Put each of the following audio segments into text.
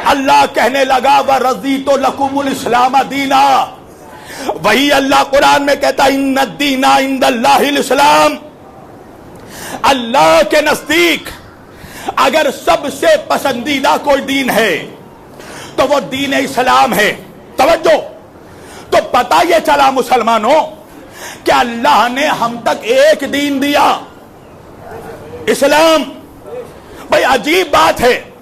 अल्लाह कहने लगा व रज़ी तो लकुमुल इस्लाम दीना। वही अल्लाह कुरान में कहता इन्ना दीना इंदल्लाहिल इस्लाम। अल्लाह के नजदीक अगर सबसे पसंदीदा कोई दीन है तो वो दीन इस्लाम है। तवज्जो, तो पता ये चला मुसलमानों कि अल्लाह ने हम तक एक दीन दिया, इस्लाम। भाई अजीब बात है,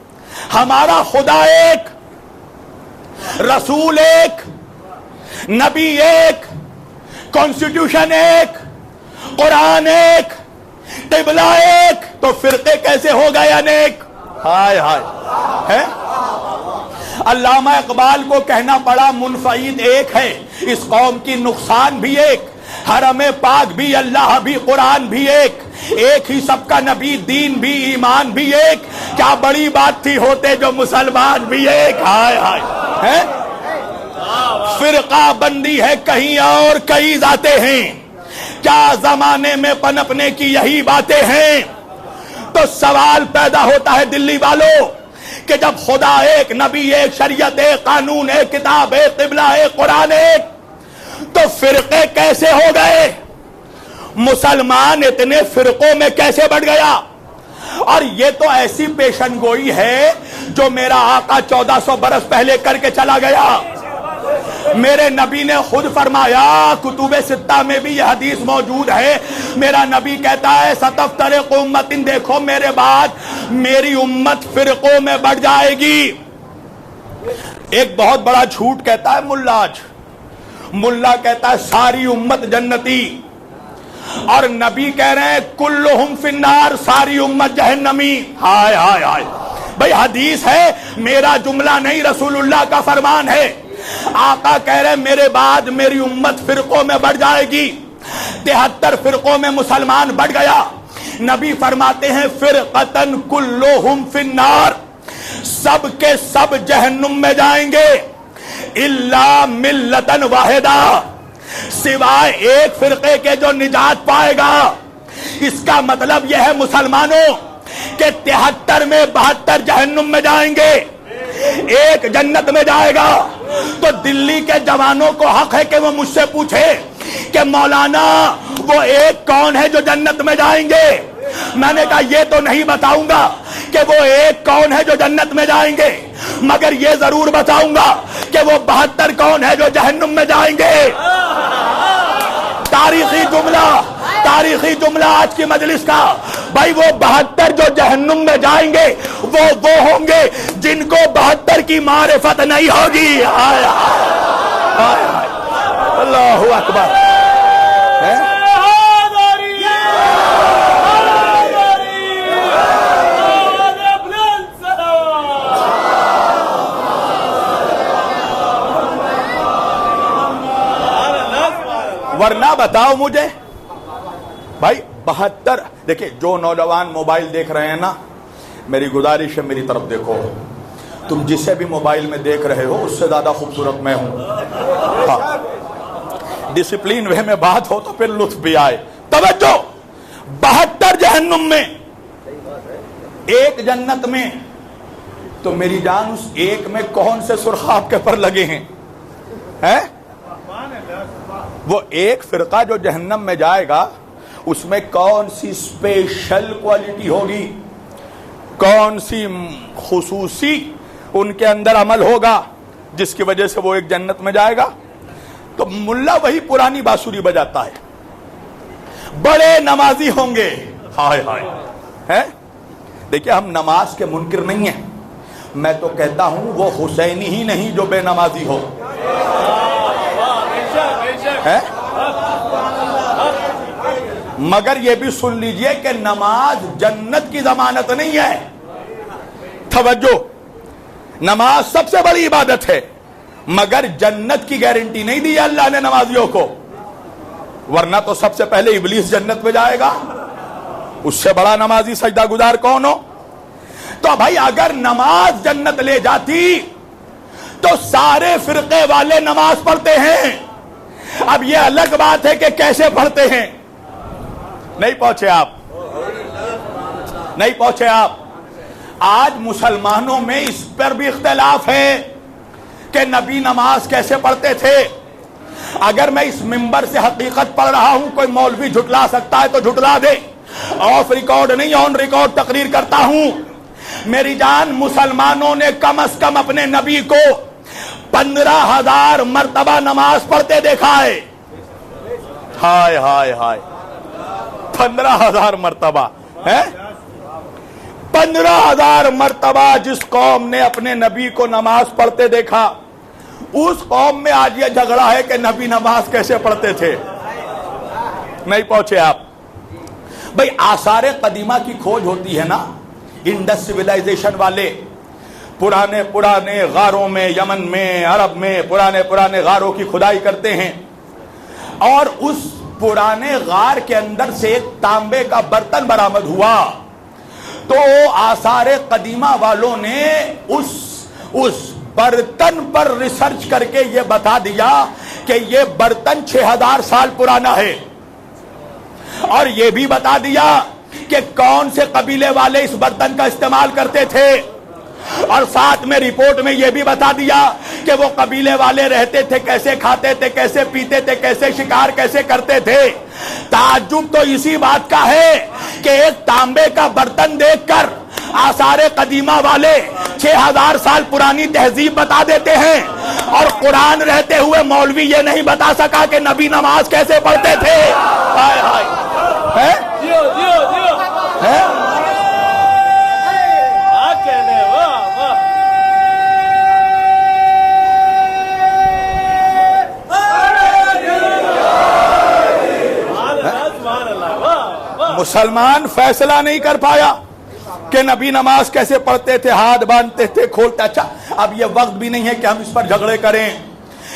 हमारा खुदा एक, रसूल एक, नबी एक, कॉन्स्टिट्यूशन एक, कुरान एक, क़िबला एक, तो फिरके कैसे हो गए अनेक? हाय हाय है। अल्लामा इकबाल को कहना पड़ा मुनफईद एक है, इस कौम की नुकसान भी एक, हरम पाक भी, अल्लाह भी, कुरान भी एक ही सबका नबी, दीन भी, ईमान भी एक। क्या बड़ी बात थी होते जो मुसलमान भी एक। हाय हाय है। फिरका बंदी है कहीं और कई जाते हैं, क्या जमाने में पनपने की यही बातें हैं। तो सवाल पैदा होता है दिल्ली वालों कि जब खुदा एक, नबी एक, शरीयत एक, कानून एक, किताब एक, क़िबला एक, कुरान एक, तो फिरके कैसे हो गए? मुसलमान इतने फिरकों में कैसे बढ़ गया? और ये तो ऐसी पेशन गोई है जो मेरा आका 1400 बरस पहले करके चला गया। मेरे नबी ने खुद फरमाया, कुतुबे सित्ता में भी यह हदीस मौजूद है, मेरा नबी कहता है सतफ्तरिक़ उम्मतिन, देखो मेरे बाद मेरी उम्मत फिरकों में बढ़ जाएगी। एक बहुत बड़ा झूठ कहता है मुल्ला कहता है सारी उम्मत जन्नती, और नबी कह रहे हैं कुल्लुहुम फिन्नार, सारी उम्मत जहन्नमी। हाय हाय हाय। भाई हदीस है, मेरा जुमला नहीं, रसूलुल्लाह का फरमान है। आका कह रहे मेरे बाद मेरी उम्मत फिरकों में बढ़ जाएगी। 73 फिरकों में मुसलमान बढ़ गया। नबी फरमाते हैं फिरकतन कुल्लुहुम फिन्नार, सब के सब जहन्नुम में जाएंगे, इल्ला मिल्लतन वाहिदा, सिवाय एक फिरके के जो निजात पाएगा। इसका मतलब यह है मुसलमानों के 73 में 72 जहन्नुम में जाएंगे, एक जन्नत में जाएगा। तो दिल्ली के जवानों को हक है कि वो मुझसे पूछे कि मौलाना वो एक कौन है जो जन्नत में जाएंगे। मैंने कहा ये तो नहीं बताऊंगा कि वो एक कौन है जो जन्नत में जाएंगे, मगर ये जरूर बताऊंगा कि वो 72 कौन है जो जहन्नुम में जाएंगे। तारीखी जुमला आज की मजलिस का। भाई वो 72 जो जहन्नुम में जाएंगे वो होंगे जिनको 72 की मारिफत नहीं होगी। हाय हाय हाय, अल्लाहु अकबर है? वरना बताओ मुझे भाई 72। देखिए जो नौजवान मोबाइल देख रहे हैं ना, मेरी गुजारिश है मेरी तरफ देखो। तुम जिसे भी मोबाइल में देख रहे हो उससे ज्यादा खूबसूरत मैं हूं। हाँ, डिसिप्लिन वे में बात हो तो फिर लुत्फ भी आए। तवज्जो, 72 जहन्नुम में, एक जन्नत में। तो मेरी जान उस एक में कौन से सुर्ख आपके पर लगे हैं? वो एक फिरका जो जहन्नम में जाएगा उसमें कौन सी स्पेशल क्वालिटी होगी, कौन सी खुसूसी उनके अंदर अमल होगा जिसकी वजह से वो एक जन्नत में जाएगा? तो मुल्ला वही पुरानी बांसुरी बजाता है, बड़े नमाजी होंगे। हाय हाय है। देखिए हम नमाज के मुनकिर नहीं है, मैं तो कहता हूं वो हुसैनी ही नहीं जो बेनमाजी हो है। मगर ये भी सुन लीजिए कि नमाज जन्नत की जमानत नहीं है। तवज्जो, नमाज सबसे बड़ी इबादत है मगर जन्नत की गारंटी नहीं दी अल्लाह ने नमाजियों को। वरना तो सबसे पहले इब्लीस जन्नत में जाएगा, उससे बड़ा नमाजी सजदा गुजार कौन हो? तो भाई अगर नमाज जन्नत ले जाती तो सारे फिरके वाले नमाज पढ़ते हैं, अब ये अलग बात है कि कैसे पढ़ते हैं। नहीं पहुंचे आप, नहीं पहुंचे आप। आज मुसलमानों में इस पर भी इख्तिलाफ है कि नबी नमाज कैसे पढ़ते थे। अगर मैं इस मिंबर से हकीकत पढ़ रहा हूं, कोई मौलवी झुटला सकता है तो झुटला दे, ऑफ रिकॉर्ड नहीं ऑन रिकॉर्ड तकरीर करता हूं। मेरी जान, मुसलमानों ने कम से कम अपने नबी को 15,000 मर्तबा नमाज पढ़ते देखा है। हाय हाय हाय, 15,000 मर्तबा है। 15,000 मर्तबा जिस कौम ने अपने नबी को नमाज पढ़ते देखा, उस कौम में आज ये झगड़ा है कि नबी नमाज कैसे पढ़ते थे। नहीं पहुंचे आप। भाई आसारे कदीमा की खोज होती है ना, इंडस सिविलाइजेशन वाले पुराने पुराने गारों में, यमन में, अरब में पुराने पुराने गारों की खुदाई करते हैं और उस पुराने गार के अंदर से एक तांबे का बर्तन बरामद हुआ। तो आसारे कदीमा वालों ने उस बर्तन पर रिसर्च करके यह बता दिया कि यह बर्तन 6,000 साल पुराना है और यह भी बता दिया कि कौन से कबीले वाले इस बर्तन का इस्तेमाल करते थे और साथ में रिपोर्ट में यह भी बता दिया कि वो कबीले वाले रहते थे, कैसे खाते थे, कैसे पीते थे, कैसे शिकार कैसे करते थे। ताज्जुब तो इसी बात का है कि एक तांबे का बर्तन देखकर आसारे कदीमा वाले 6,000 साल पुरानी तहजीब बता देते हैं और कुरान रहते हुए मौलवी ये नहीं बता सका कि नबी नमाज कैसे पढ़ते थे। हाय हाय, है? जियो जियो जियो है? कहने वाह वाह। मुसलमान फैसला नहीं कर पाया कि नबी नमाज कैसे पढ़ते थे, हाथ बांधते थे, खोलते। अच्छा, अब यह वक्त भी नहीं है कि हम इस पर झगड़े करें।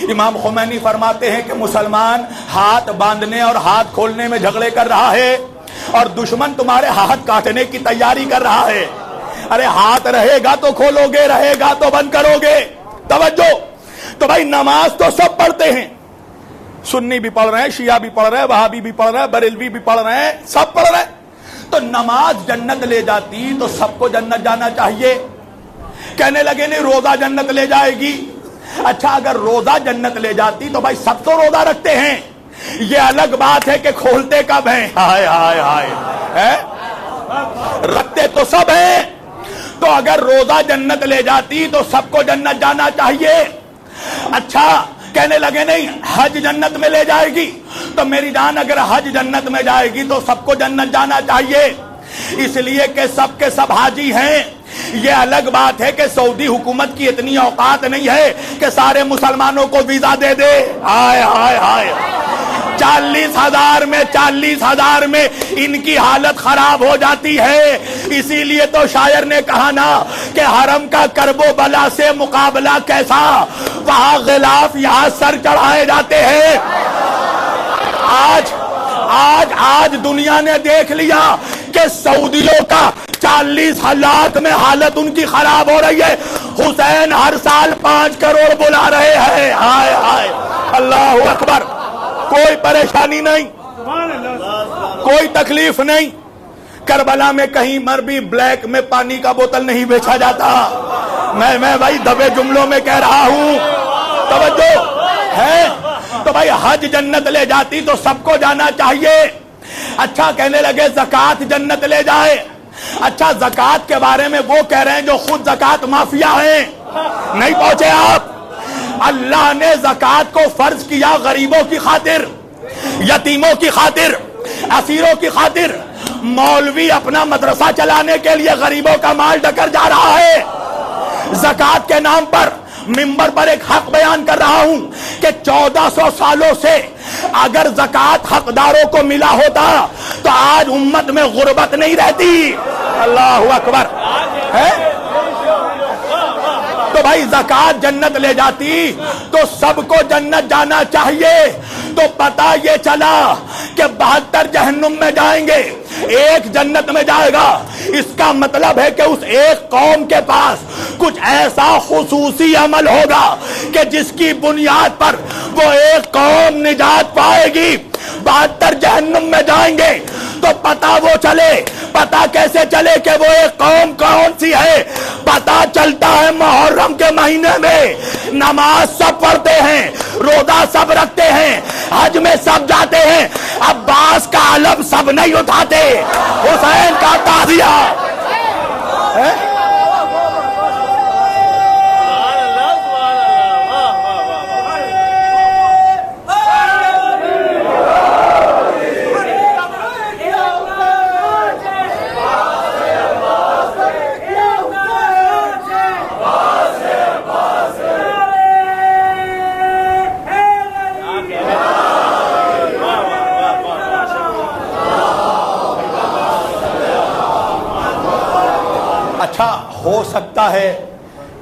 इमाम खुमैनी फरमाते हैं कि मुसलमान हाथ बांधने और हाथ खोलने में झगड़े कर रहा है और दुश्मन तुम्हारे हाथ काटने की तैयारी कर रहा है। अरे हाथ रहेगा तो खोलोगे, रहेगा तो बंद करोगे। तवज्जो। तो भाई नमाज तो सब पढ़ते हैं, सुन्नी भी पढ़ रहे हैं, शिया भी पढ़ रहे हैं, वहाबी भी पढ़ रहे हैं, बरेलवी भी पढ़ रहे हैं, सब पढ़ रहे हैं। तो नमाज जन्नत ले जाती तो सबको जन्नत जाना चाहिए। कहने लगे नहीं रोजा जन्नत ले जाएगी। अच्छा, अगर रोजा जन्नत ले जाती तो भाई सब तो रोजा रखते हैं, ये अलग बात है कि खोलते कब हैं। हाय हाय हाय, है? रखते तो सब हैं। तो अगर रोजा जन्नत ले जाती तो सबको जन्नत जाना चाहिए। अच्छा, कहने लगे नहीं हज जन्नत में ले जाएगी। तो मेरी जान, अगर हज जन्नत में जाएगी तो सबको जन्नत जाना चाहिए, इसलिए कि सब के सब हाजी हैं। ये अलग बात है कि सऊदी हुकूमत की इतनी औकात नहीं है कि सारे मुसलमानों को वीजा दे दे। हाय हाय हाय, 40,000 में इनकी हालत खराब हो जाती है। इसीलिए तो शायर ने कहा ना कि हरम का करबो बला से मुकाबला कैसा, वहां गिलाफ यहां सर चढ़ाए जाते हैं। आज दुनिया ने देख लिया कि सऊदियों का 40 लाख में हालत उनकी खराब हो रही है। हुसैन हर साल 5 करोड़ बुला रहे हैं। हाय हाय, अल्लाह अकबर। कोई परेशानी नहीं, कोई तकलीफ नहीं। करबला में कहीं मर भी ब्लैक में पानी का बोतल नहीं बेचा जाता। मैं भाई दबे जुमलों में कह रहा हूं, तवज्जो है। तो भाई हज जन्नत ले जाती तो सबको जाना चाहिए। अच्छा, कहने लगे ज़कात जन्नत ले जाए। अच्छा, ज़कात के बारे में वो कह रहे हैं जो खुद ज़कात माफिया हैं। नहीं पहुंचे आप। अल्लाह ने ज़कात को फर्ज किया गरीबों की खातिर, यतीमों की खातिर, असीरों की खातिर। मौलवी अपना मदरसा चलाने के लिए गरीबों का माल डकर जा रहा है। ज़कात के नाम पर मिंबर पर एक हक बयान कर रहा हूं कि 1400 सालों से अगर ज़कात हकदारों को मिला होता तो आज उम्मत में गुर्बत नहीं रहती। अल्लाह अकबर, है? तो भाई ज़कात जन्नत ले जाती तो सबको जन्नत जाना चाहिए। तो पता ये चला कि 72 जहन्नुम में जाएंगे, एक जन्नत में जाएगा। इसका मतलब है कि उस एक कौम के पास कुछ ऐसा खुसूसी अमल होगा कि जिसकी बुनियाद पर वो एक कौम निजात पाएगी। 72 जहन्नुम में जाएंगे तो पता वो चले, पता कैसे चले कि वो एक कौम कौन सी है? पता चलता है मुहर्रम के महीने में नमाज सब पढ़ते हैं, रोजा सब रखते हैं, हज में सब जाते हैं, अब्बास का अलम सब नहीं उठाते, हुसैन का ताजिया है? अच्छा हो सकता है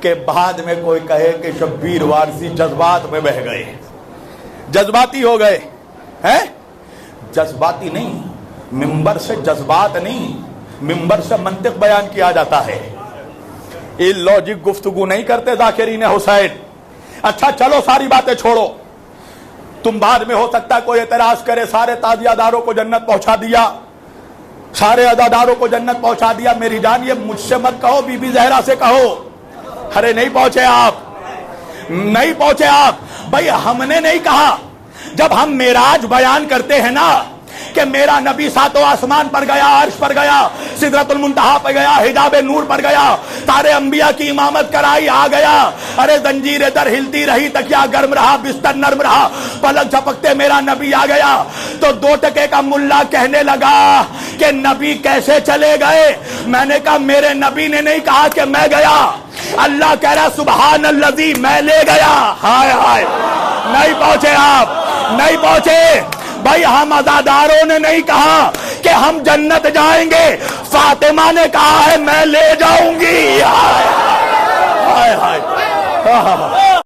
कि बाद में कोई कहे कि शब्बीर वारसी जज्बात में बह गए, जज्बाती हो गए हैं। जज्बाती नहीं, मिंबर से जज्बात नहीं, मिंबर से मंतिक बयान किया जाता है। ये लॉजिक गुफ्तगू नहीं करते जाकिरीन हुसैन। अच्छा चलो सारी बातें छोड़ो, तुम बाद में हो सकता है कोई एतराज करे सारे ताजियादारों को जन्नत पहुंचा दिया, सारे अदादारों को जन्नत पहुंचा दिया। मेरी जान ये मुझसे मत कहो, बीबी जहरा से कहो। अरे नहीं पहुंचे आप, नहीं पहुंचे आप। भाई हमने नहीं कहा, जब हम मेराज बयान करते हैं ना कि मेरा नबी सातों आसमान पर गया, अर्श पर गया, सिदरतुल मुंतहा पर गया, हिजाबे नूर पर गया, सारे अंबिया की इमामत कराई, आ गया। अरे जंजीरें दर हिलती रही, तकिया गर्म रहा, बिस्तर नर्म रहा, पलक झपकते मेरा नबी आ गया। तो 2 टके का मुल्ला कहने लगा कि नबी कैसे चले गए? मैंने कहा मेरे नबी ने नहीं कहा कि मैं गया, अल्लाह कह रहा सुबहान अल्लज़ी मैं ले गया। हाय हाय, नहीं पहुंचे आप, नहीं पहुंचे। भाई हम अज़ादारों ने नहीं कहा कि हम जन्नत जाएंगे, फातिमा ने कहा है मैं ले जाऊंगी। हाय हाय हाय।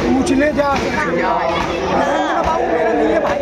पूछने जा बाबू मेरा नहीं है।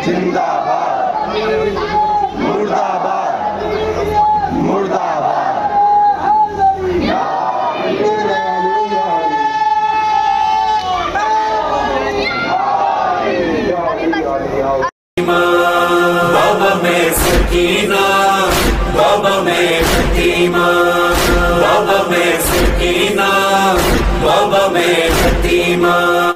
जिंदाबाद, मुर्दाबाद, मुर्दाबाद। बाबा में सकीना, बाबा में फतीमा, बाबा में सकीना, बाबा में फतीमा।